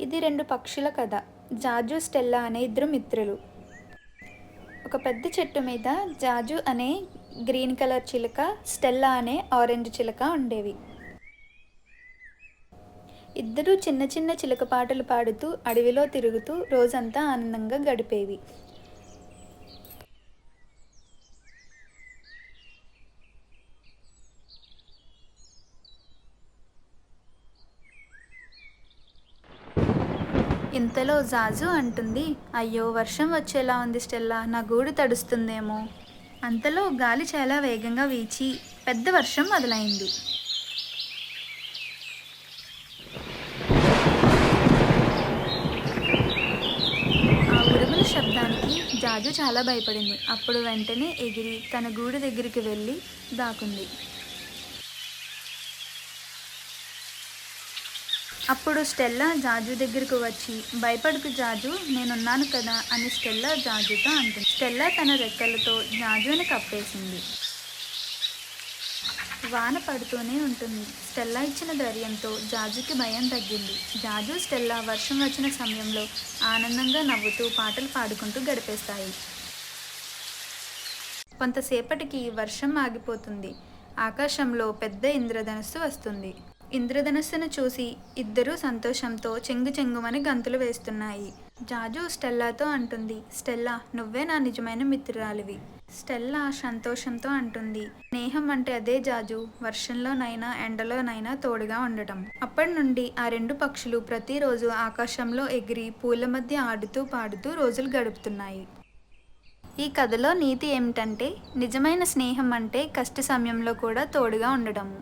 ఇది రెండు పక్షుల కథ. జాజు, స్టెల్లా అనే ఇద్దరు మిత్రులు. ఒక పెద్ద చెట్టు మీద జాజు అనే గ్రీన్ కలర్ చిలుక, స్టెల్లా అనే ఆరెంజ్ చిలుక ఉండేవి. ఇద్దరూ చిన్న చిన్న చిలుక పాటలు పాడుతూ అడవిలో తిరుగుతూ రోజంతా ఆనందంగా గడిపేవి. ఇంతలో జాజు అంటుంది, అయ్యో వర్షం వచ్చేలా ఉంది స్టెల్లా, నా గూడు తడుస్తుందేమో. అంతలో గాలి చాలా వేగంగా వీచి పెద్ద వర్షం మొదలైంది. ఆ ఉరుముల శబ్దానికి జాజు చాలా భయపడింది. అప్పుడు వెంటనే ఎగిరి తన గూడు దగ్గరికి వెళ్ళి దాక్కుంది. అప్పుడు స్టెల్లా జాజు దగ్గరకు వచ్చి, భయపడకు జాజు, నేనున్నాను కదా అని స్టెల్లా జాజుతో అంటుంది. స్టెల్లా తన రెక్కలతో జాజుని కప్పేసింది. వాన పడుతూనే ఉంటుంది. స్టెల్లా ఇచ్చిన ధైర్యంతో జాజుకి భయం తగ్గింది. జాజు, స్టెల్లా వర్షం వచ్చిన సమయంలో ఆనందంగా నవ్వుతూ పాటలు పాడుకుంటూ గడిపేస్తాయి. కొంతసేపటికి వర్షం ఆగిపోతుంది. ఆకాశంలో పెద్ద ఇంద్రధనుస్సు వస్తుంది. ఇంద్రధనుస్సును చూసి ఇద్దరూ సంతోషంతో చెంగు చెంగుమని గంతులు వేస్తున్నాయి. జాజు స్టెల్లాతో అంటుంది, స్టెల్లా, నువ్వే నా నిజమైన మిత్రురాలివి. స్టెల్లా సంతోషంతో అంటుంది, స్నేహం అంటే అదే జాజు, వర్షంలోనైనా ఎండలోనైనా తోడుగా ఉండటం. అప్పటి నుండి ఆ రెండు పక్షులు ప్రతిరోజు ఆకాశంలో ఎగిరి పూల మధ్య ఆడుతూ పాడుతూ రోజులు గడుపుతున్నాయి. ఈ కథలో నీతి ఏమిటంటే, నిజమైన స్నేహం అంటే కష్ట సమయంలో కూడా తోడుగా ఉండటము.